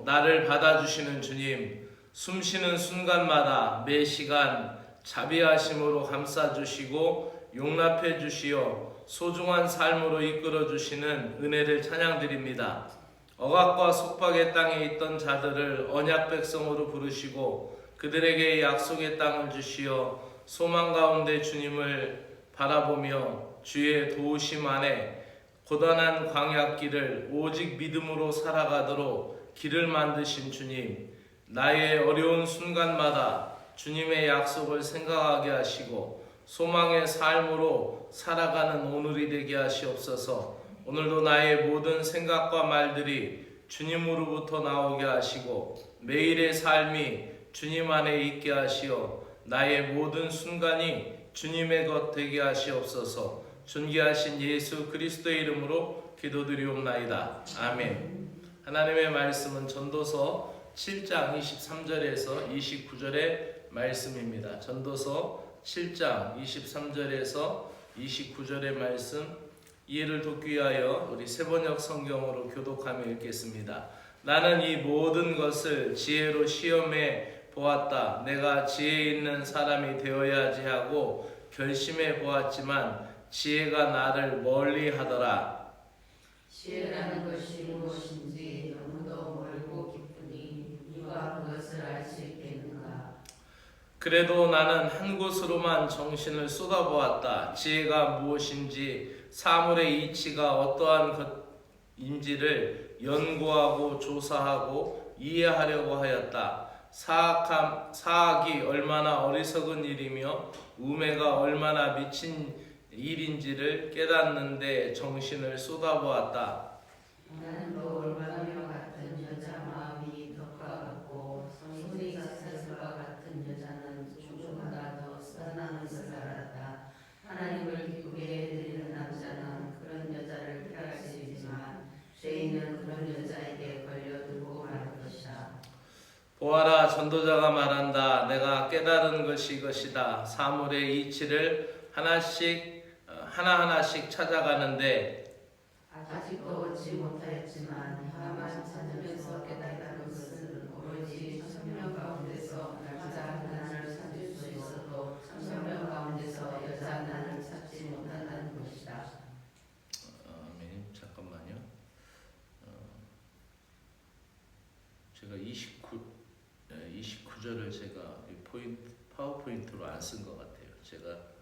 나를 받아주시는 주님, 숨쉬는 순간마다 매 시간 자비하심으로 감싸주시고 용납해 주시어 소중한 삶으로 이끌어 주시는 은혜를 찬양드립니다. 억압과 속박의 땅에 있던 자들을 언약 백성으로 부르시고 그들에게 약속의 땅을 주시어 소망 가운데 주님을 바라보며 주의 도우심 안에 고단한 광야길을 오직 믿음으로 살아가도록 길을 만드신 주님, 나의 어려운 순간마다 주님의 약속을 생각하게 하시고 소망의 삶으로 살아가는 오늘이 되게 하시옵소서. 오늘도 나의 모든 생각과 말들이 주님으로부터 나오게 하시고 매일의 삶이 주님 안에 있게 하시어 나의 모든 순간이 주님의 것 되게 하시옵소서. 존귀하신 예수 그리스도의 이름으로 기도드리옵나이다. 아멘. 하나님의 말씀은 전도서 7장 23절에서 29절의 말씀입니다. 전도서 7장 23절에서 29절의 말씀 이해를 돕기 위하여 우리 세번역 성경으로 교독하며 읽겠습니다. 나는 이 모든 것을 지혜로 시험해 보았다. 내가 지혜 있는 사람이 되어야지 하고 결심해 보았지만 지혜가 나를 멀리 하더라. 지혜라는 것이 무엇인지 너무도 멀고 깊으니 누가 그것을 알 수 있겠는가. 그래도 나는 한 곳으로만 정신을 쏟아보았다. 지혜가 무엇인지 사물의 이치가 어떠한 것인지를 연구하고 조사하고 이해하려고 하였다. 사악이 얼마나 어리석은 일이며 우매가 얼마나 미친 일인지를 깨닫는데 정신을 쏟아보았다. 나는 노을밤과 같은 여자 마음이 덕과 같고 손이 사슬과 같은 여자는 조금마다 더 선한 것을 알았다. 하나님을 기쁘게 해드리는 남자는 그런 여자를 피할 수 있지만 죄인은 그런 여자에게 걸려들고 말 것이다. 보아라, 전도자가 말한다. 내가 깨달은 것이 이것이다. 사물의 이치를 하나하나씩 찾아가는데 아직도 얻지 못하였지만 다만 찾으면서 깨달은 것은 오로지 천명 가운데서 남자 하나를 찾을 수 있어도 천명 가운데서 여자 하나를 찾지 못한다는 것이다. 아멘. 잠깐만요. 제가 29절을 제가 파워포인트로 안 쓴 것 같아요. 제가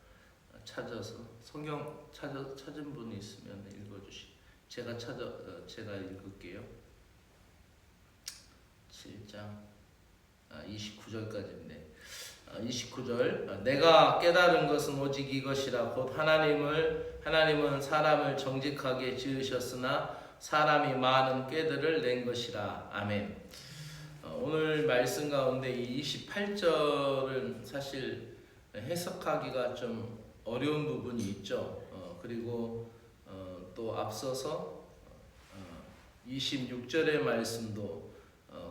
찾아서 성경 찾은 분이 있으면 읽어주시. 제가 읽을게요. 7장 29절까지인데 29절 내가 깨달은 것은 오직 이것이라 곧 하나님은 사람을 정직하게 지으셨으나 사람이 많은 꾀들을 낸 것이라. 아멘. 오늘 말씀 가운데 이 28절은 사실 해석하기가 좀 어려운 부분이 있죠. 그리고 또 앞서서 26절의 말씀도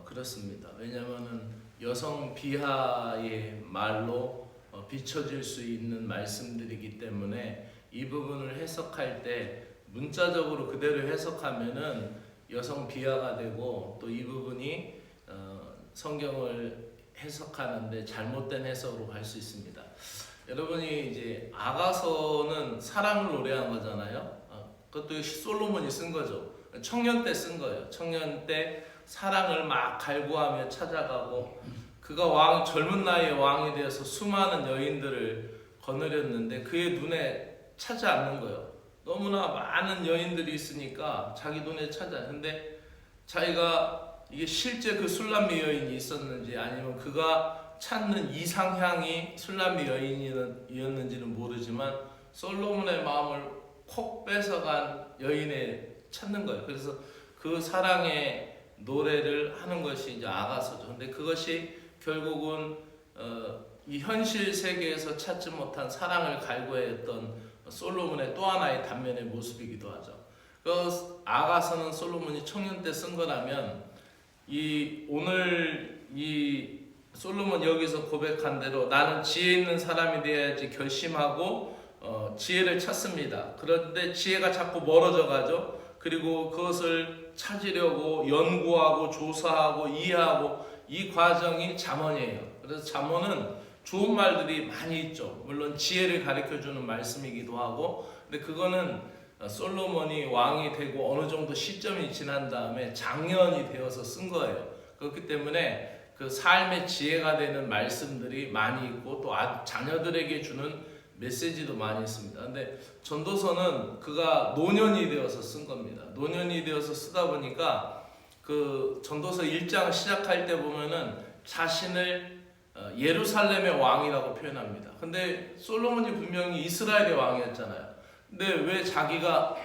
그렇습니다. 왜냐하면 여성 비하의 말로 비춰질 수 있는 말씀들이기 때문에 이 부분을 해석할 때 문자적으로 그대로 해석하면은 여성 비하가 되고 또 이 부분이 성경을 해석하는데 잘못된 해석으로 갈 수 있습니다. 여러분이 이제 아가서는 사랑을 노래한 거잖아요. 그것도 솔로몬이 쓴 거죠. 청년 때 쓴 거예요. 청년 때 사랑을 막 갈구하며 찾아가고 그가 젊은 나이에 왕이 되어서 수많은 여인들을 거느렸는데 그의 눈에 차지 않는 거예요. 너무나 많은 여인들이 있으니까 자기 눈에 차지 않는데 자기가 이게 실제 그 술람미 여인이 있었는지 아니면 그가 찾는 이상향이 술람미 여인이었는지는 모르지만 솔로몬의 마음을 콕 뺏어간 여인에 찾는 거예요. 그래서 그 사랑의 노래를 하는 것이 이제 아가서죠. 근데 그것이 결국은 이 현실 세계에서 찾지 못한 사랑을 갈구했던 솔로몬의 또 하나의 단면의 모습이기도 하죠. 그 아가서는 솔로몬이 청년 때 쓴 거라면 오늘 솔로몬 여기서 고백한 대로 나는 지혜 있는 사람이 되어야지 결심하고 지혜를 찾습니다. 그런데 지혜가 자꾸 멀어져 가죠. 그리고 그것을 찾으려고 연구하고 조사하고 이해하고 이 과정이 잠언이에요. 그래서 잠언은 좋은 말들이 많이 있죠. 물론 지혜를 가르쳐주는 말씀이기도 하고, 근데 그거는 솔로몬이 왕이 되고 어느 정도 시점이 지난 다음에 장년이 되어서 쓴 거예요. 그렇기 때문에 그 삶의 지혜가 되는 말씀들이 많이 있고 또 자녀들에게 주는 메시지도 많이 있습니다. 근데 전도서는 그가 노년이 되어서 쓴 겁니다. 노년이 되어서 쓰다 보니까 그 전도서 1장 시작할 때 보면은 자신을 예루살렘의 왕이라고 표현합니다. 근데 솔로몬이 분명히 이스라엘의 왕이었잖아요. 근데 왜 자기가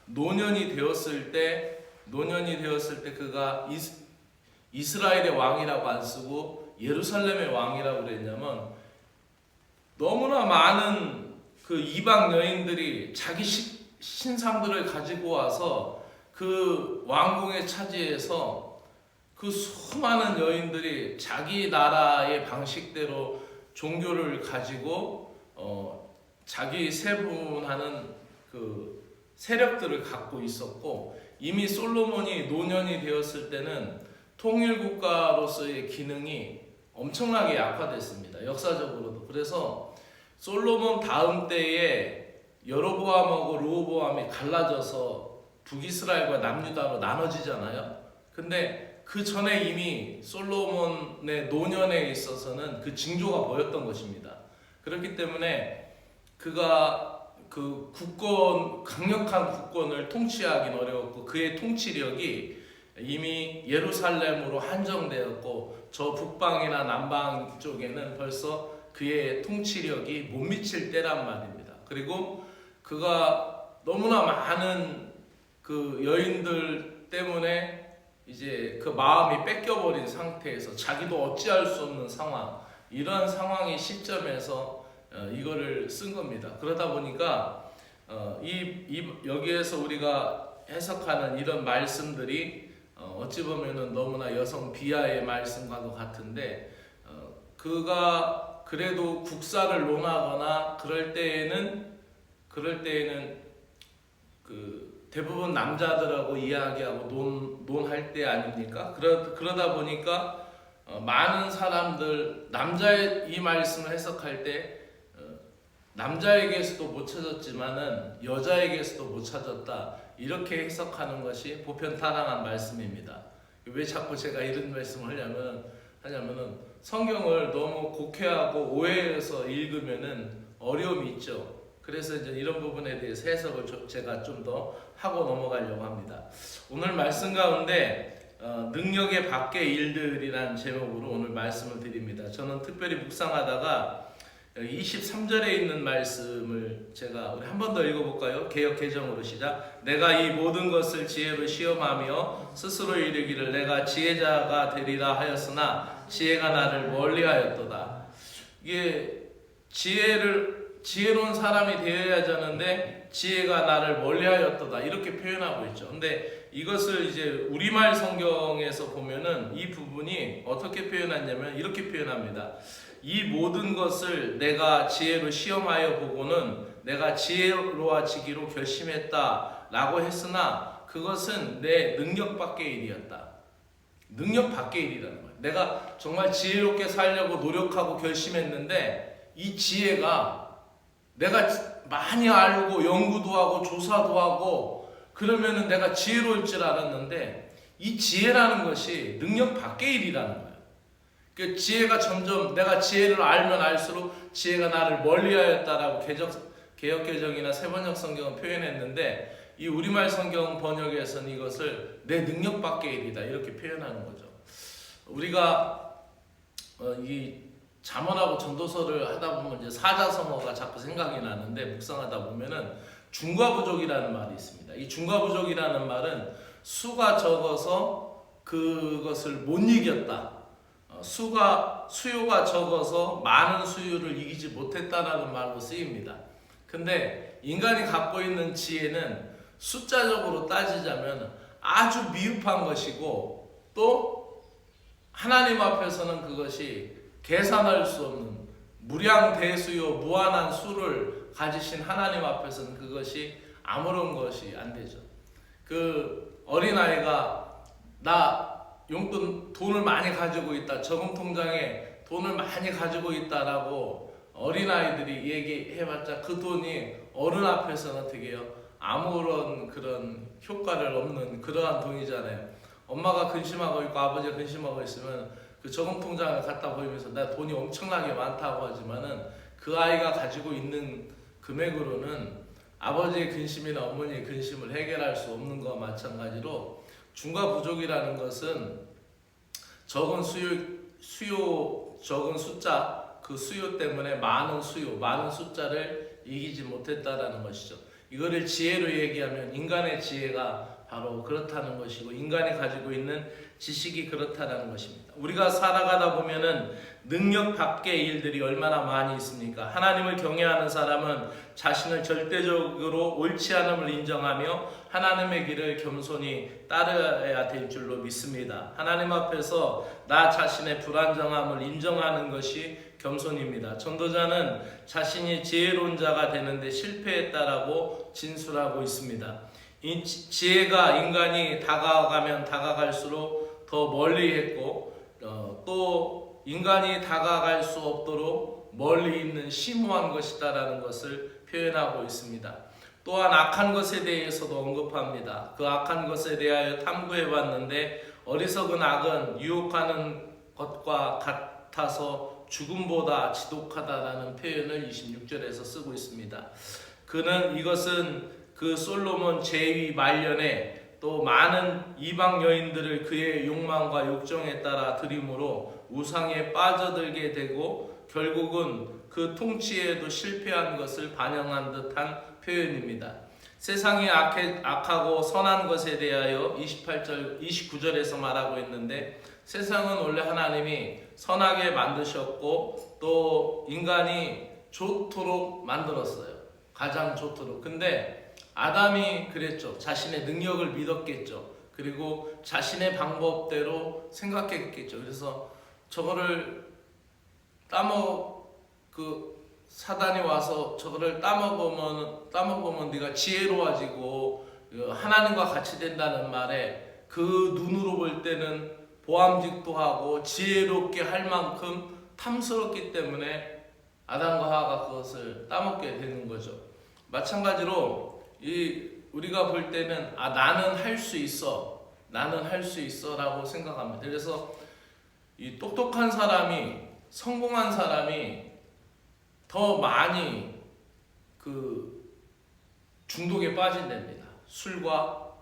노년이 되었을 때 그가 이스라엘의 왕이라고 안 쓰고 예루살렘의 왕이라고 그랬냐면, 너무나 많은 그 이방 여인들이 자기 신상들을 가지고 와서 그 왕궁에 차지해서 그 수많은 여인들이 자기 나라의 방식대로 종교를 가지고 자기 세분하는 그 세력들을 갖고 있었고, 이미 솔로몬이 노년이 되었을 때는 통일국가로서의 기능이 엄청나게 약화됐습니다. 역사적으로도. 그래서 솔로몬 다음 때에 여로보암하고 르호보암이 갈라져서 북이스라엘과 남유다로 나눠지잖아요. 근데 그 전에 이미 솔로몬의 노년에 있어서는 그 징조가 보였던 것입니다. 그렇기 때문에 그가 그 강력한 국권을 통치하기는 어려웠고, 그의 통치력이 이미 예루살렘으로 한정되었고, 저 북방이나 남방 쪽에는 벌써 그의 통치력이 못 미칠 때란 말입니다. 그리고 그가 너무나 많은 그 여인들 때문에 이제 그 마음이 뺏겨버린 상태에서 자기도 어찌할 수 없는 상황, 이런 상황의 시점에서 이거를 쓴 겁니다. 그러다 보니까 여기에서 우리가 해석하는 이런 말씀들이 어찌 보면은 너무나 여성 비하의 말씀과도 같은데, 그가 그래도 국사를 논하거나 그럴 때에는 그 대부분 남자들하고 이야기하고 논할 때 아닙니까? 그러다 보니까 많은 사람들, 남자의 이 말씀을 해석할 때 남자에게서도 못 찾았지만은 여자에게서도 못 찾았다, 이렇게 해석하는 것이 보편타당한 말씀입니다. 왜 자꾸 제가 이런 말씀을 하냐면은 성경을 너무 곡해하고 오해해서 읽으면은 어려움이 있죠. 그래서 이제 이런 부분에 대해서 해석을 제가 좀 더 하고 넘어가려고 합니다. 오늘 말씀 가운데 능력의 밖의 일들이라는 제목으로 오늘 말씀을 드립니다. 저는 특별히 묵상하다가 23절에 있는 말씀을 우리 한 번 더 읽어볼까요? 개역 개정으로 시작. 내가 이 모든 것을 지혜로 시험하며 스스로 이르기를 내가 지혜자가 되리라 하였으나 지혜가 나를 멀리하였도다. 이게 지혜로운 사람이 되어야 하는데 지혜가 나를 멀리하였도다, 이렇게 표현하고 있죠. 근데 이것을 이제 우리말 성경에서 보면은 이 부분이 어떻게 표현하냐면 이렇게 표현합니다. 이 모든 것을 내가 지혜로 시험하여 보고는 내가 지혜로워지기로 결심했다 라고 했으나 그것은 내 능력 밖의 일이었다. 능력 밖의 일이라는 거예요. 내가 정말 지혜롭게 살려고 노력하고 결심했는데 이 지혜가 내가 많이 알고 연구도 하고 조사도 하고 그러면은 내가 지혜로울 줄 알았는데 이 지혜라는 것이 능력 밖의 일이라는 거예요. 그 지혜가 점점 내가 지혜를 알면 알수록 지혜가 나를 멀리하였다라고 개역개정이나 세번역 성경은 표현했는데 이 우리말 성경 번역에서는 이것을 내 능력 밖의 일이다 이렇게 표현하는 거죠. 우리가 이 잠언하고 전도서를 하다 보면 이제 사자성어가 자꾸 생각이 나는데 묵상하다 보면은 중과부족이라는 말이 있습니다. 이 중과부족이라는 말은 수가 적어서 그것을 못 이겼다. 수요가 적어서 많은 수요를 이기지 못했다라는 말로 쓰입니다. 근데 인간이 갖고 있는 지혜는 숫자적으로 따지자면 아주 미흡한 것이고 또 하나님 앞에서는 그것이 계산할 수 없는 무량대수요 무한한 수를 가지신 하나님 앞에서는 그것이 아무런 것이 안 되죠. 그 어린아이가 나 용돈 돈을 많이 가지고 있다, 저금 통장에 돈을 많이 가지고 있다라고 어린아이들이 얘기해봤자 그 돈이 어른 앞에서는 되게요 아무런 그런 효과를 없는 그러한 돈이잖아요. 엄마가 근심하고 있고 아버지가 근심하고 있으면 그 저금 통장을 갖다 보이면서 나 돈이 엄청나게 많다고 하지만은 그 아이가 가지고 있는 금액으로는 아버지의 근심이나 어머니의 근심을 해결할 수 없는 것과 마찬가지로 중과 부족이라는 것은 적은 적은 숫자, 그 수요 때문에 많은 숫자를 이기지 못했다라는 것이죠. 이거를 지혜로 얘기하면 인간의 지혜가 바로 그렇다는 것이고 인간이 가지고 있는 지식이 그렇다는 것입니다. 우리가 살아가다 보면은 능력 밖의 일들이 얼마나 많이 있습니까? 하나님을 경외하는 사람은 자신을 절대적으로 옳지 않음을 인정하며 하나님의 길을 겸손히 따라야 될 줄로 믿습니다. 하나님 앞에서 나 자신의 불안정함을 인정하는 것이 겸손입니다. 전도자는 자신이 지혜로운 자가 되는데 실패했다라고 진술하고 있습니다. 이 지혜가 인간이 다가가면 다가갈수록 더 멀리 했고 또 인간이 다가갈 수 없도록 멀리 있는 심오한 것이다라는 것을 표현하고 있습니다. 또한 악한 것에 대해서도 언급합니다. 그 악한 것에 대하여 탐구해봤는데 어리석은 악은 유혹하는 것과 같아서 죽음보다 지독하다라는 표현을 26절에서 쓰고 있습니다. 이것은 그 솔로몬 제위 말년에 또 많은 이방 여인들을 그의 욕망과 욕정에 따라 들임으로 우상에 빠져들게 되고 결국은 그 통치에도 실패한 것을 반영한 듯한 표현입니다. 세상이 악하고 선한 것에 대하여 29절에서 말하고 있는데 세상은 원래 하나님이 선하게 만드셨고 또 인간이 좋도록 만들었어요. 가장 좋도록. 근데 아담이 그랬죠. 자신의 능력을 믿었겠죠. 그리고 자신의 방법대로 생각했겠죠. 그래서 저거를 사단이 와서 저거를 따먹으면 네가 지혜로워지고 하나님과 같이 된다는 말에 그 눈으로 볼 때는 보암직도 하고 지혜롭게 할 만큼 탐스럽기 때문에 아담과 하와가 그것을 따먹게 되는 거죠. 마찬가지로 우리가 볼 때는 나는 할 수 있어 라고 생각합니다. 그래서 이 똑똑한 사람이 성공한 사람이 더 많이 중독에 빠진답니다. 술과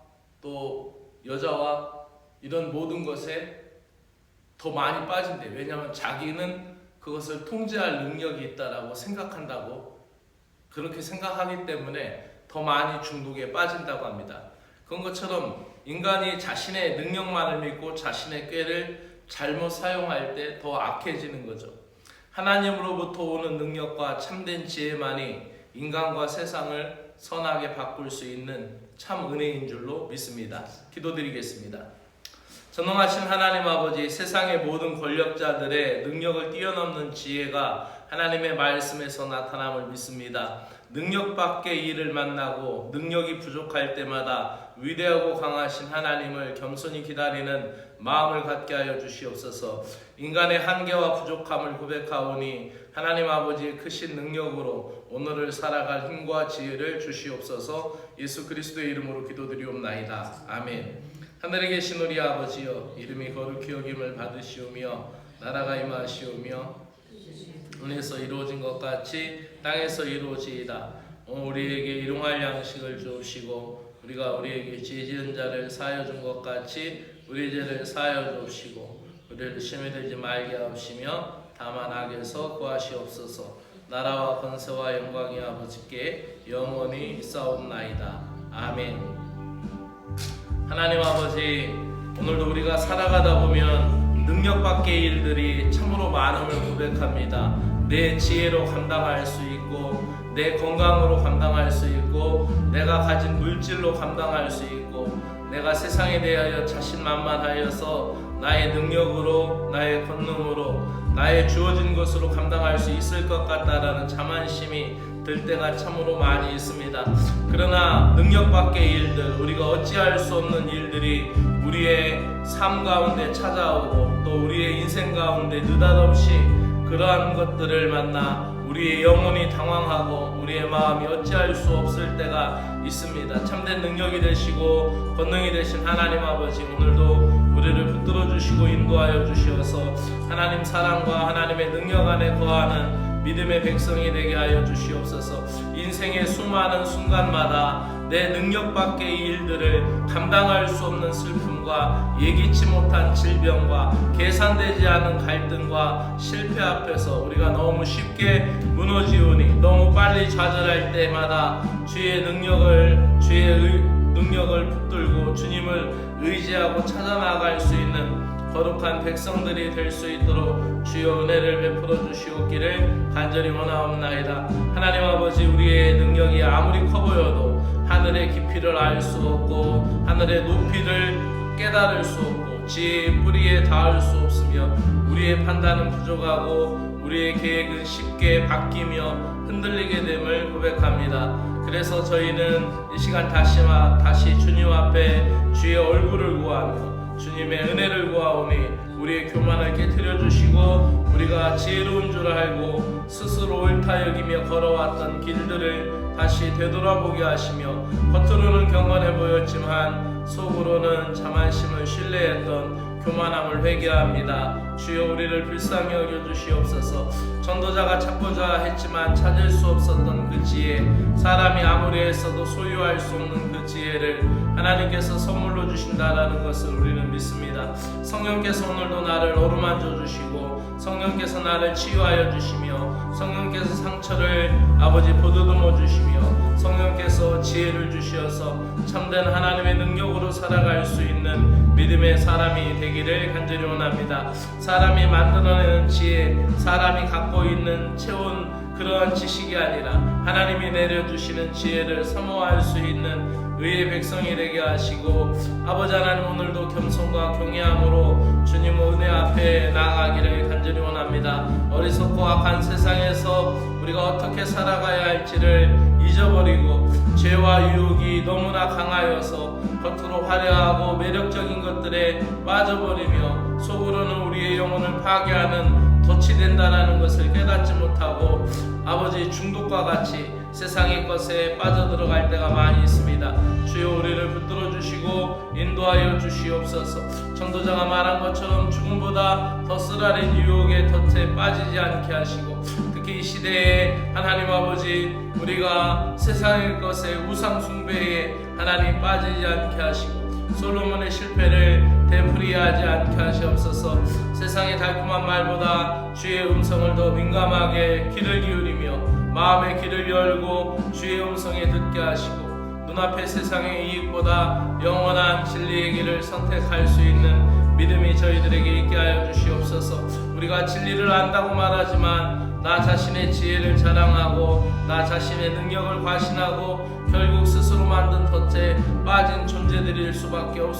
또 여자와 이런 모든 것에 더 많이 빠진대요. 왜냐하면 자기는 그것을 통제할 능력이 있다라고 생각한다고 그렇게 생각하기 때문에 더 많이 중독에 빠진다고 합니다. 그런 것처럼 인간이 자신의 능력만을 믿고 자신의 꾀를 잘못 사용할 때 더 악해지는 거죠. 하나님으로부터 오는 능력과 참된 지혜만이 인간과 세상을 선하게 바꿀 수 있는 참 은혜인 줄로 믿습니다. 기도드리겠습니다. 전능하신 하나님 아버지, 세상의 모든 권력자들의 능력을 뛰어넘는 지혜가 하나님의 말씀에서 나타남을 믿습니다. 능력 밖의 일을 만나고 능력이 부족할 때마다 위대하고 강하신 하나님을 겸손히 기다리는 마음을 갖게 하여 주시옵소서. 인간의 한계와 부족함을 고백하오니 하나님 아버지의 크신 능력으로 오늘을 살아갈 힘과 지혜를 주시옵소서. 예수 그리스도의 이름으로 기도드리옵나이다. 아멘. 하늘에 계신 우리 아버지여, 이름이 거룩히 여김을 받으시오며 나라가 임하시오며 은혜에서 이루어진 것 같이 땅에서 이루어지이다. 우리에게 일용할 양식을 주옵시고 우리가 우리에게 죄 지은 자를 사하여 준 것 같이 우리 죄를 사하여 주옵시고 우리를 시험에 들지 말게 하옵시며 다만 악에서 구하시옵소서. 나라와 권세와 영광이 아버지께 영원히 있사옵나이다. 아멘. 하나님 아버지, 오늘도 우리가 살아가다 보면 능력 밖의 일들이 참으로 많음을 고백합니다. 내 지혜로 감당할 수 있고 내 건강으로 감당할 수 있고 내가 가진 물질로 감당할 수 있고 내가 세상에 대하여 자신만만하여서 나의 능력으로 나의 권능으로 나의 주어진 것으로 감당할 수 있을 것 같다라는 자만심이 들 때가 참으로 많이 있습니다. 그러나 능력 밖의 일들, 우리가 어찌할 수 없는 일들이 우리의 삶 가운데 찾아오고 또 우리의 인생 가운데 느닷없이 그러한 것들을 만나 우리의 영혼이 당황하고 우리의 마음이 어찌할 수 없을 때가 있습니다. 참된 능력이 되시고 권능이 되신 하나님 아버지, 오늘도 우리를 붙들어 주시고 인도하여 주시어서 하나님 사랑과 하나님의 능력 안에 거하는 믿음의 백성이 되게 하여 주시옵소서. 인생의 수많은 순간마다 내 능력 밖의 일들을 감당할 수 없는 슬픔과 예기치 못한 질병과 계산되지 않은 갈등과 실패 앞에서 우리가 너무 쉽게 무너지오니 너무 빨리 좌절할 때마다 주의 능력을 붙들고 주님을 의지하고 찾아나갈 수 있는 거룩한 백성들이 될 수 있도록 주여 은혜를 베풀어 주시옵기를 간절히 원하옵나이다. 하나님 아버지, 우리의 능력이 아무리 커 보여도 하늘의 깊이를 알 수 없고 하늘의 높이를 깨달을 수 없고 지혜의 뿌리에 닿을 수 없으며 우리의 판단은 부족하고 우리의 계획은 쉽게 바뀌며 흔들리게 됨을 고백합니다. 그래서 저희는 이 시간 다시 주님 앞에 주의 얼굴을 구하며 주님의 은혜를 구하오니 우리의 교만을 깨트려 주시고 우리가 지혜로운 줄 알고 스스로 옳다 여기며 걸어왔던 길들을 다시 되돌아보게 하시며 겉으로는 경건해 보였지만 속으로는 자만심을 신뢰했던 교만함을 회개합니다. 주여 우리를 불쌍히 여겨주시옵소서. 전도자가 찾고자 했지만 찾을 수 없었던 그 지혜, 사람이 아무리 했어도 소유할 수 없는 그 지혜를 하나님께서 선물로 주신다라는 것을 우리는 믿습니다. 성령께서 오늘도 나를 어루만져 주시고 성령께서 나를 치유하여 주시며 성령께서 상처를 아버지 보듬어 주시며 성령께서 지혜를 주시어서 참된 하나님의 능력으로 살아갈 수 있는 믿음의 사람이 되기를 간절히 원합니다. 사람이 만들어내는 지혜, 사람이 갖고 있는 채운 그러한 지식이 아니라 하나님이 내려주시는 지혜를 사모할 수 있는 의의 백성이 되게 하시고 아버지 하나님, 오늘도 겸손과 경외함으로 주님 은혜 앞에 나아가기를 간절히 원합니다. 어리석고 악한 세상에서 우리가 어떻게 살아가야 할지를 잊어버리고 죄와 유혹이 너무나 강하여서 겉으로 화려하고 매력적인 것들에 빠져버리며 속으로는 우리의 영혼을 파괴하는 덫이 된다는 것을 깨닫지 못하고 아버지 중독과 같이 세상의 것에 빠져들어갈 때가 많이 있습니다. 주여 우리를 붙들어 주시고 인도하여 주시옵소서. 전도자가 말한 것처럼 죽음보다 더 쓰라린 유혹의 덫에 빠지지 않게 하시고 특히 이 시대에 하나님 아버지, 우리가 세상의 것에 우상 숭배에 하나님 빠지지 않게 하시고 솔로몬의 실패를 되풀이하지 않게 하시옵소서. 세상의 달콤한 말보다 주의 음성을 더 민감하게 귀를 기울이며 마음의 귀를 열고 주의 음성에 듣게 하시고 눈앞의 세상의 이익보다 영원한 진리의 길을 선택할 수 있는 믿음이 저희들에게 있게 하여 주시옵소서. 우리가 진리를 안다고 말하지만 나 자신의 지혜를 자랑하고 나 자신의 능력을 과신하고 결국 스스로 만든 덫에 빠진 존재들일 수밖에 없습니다.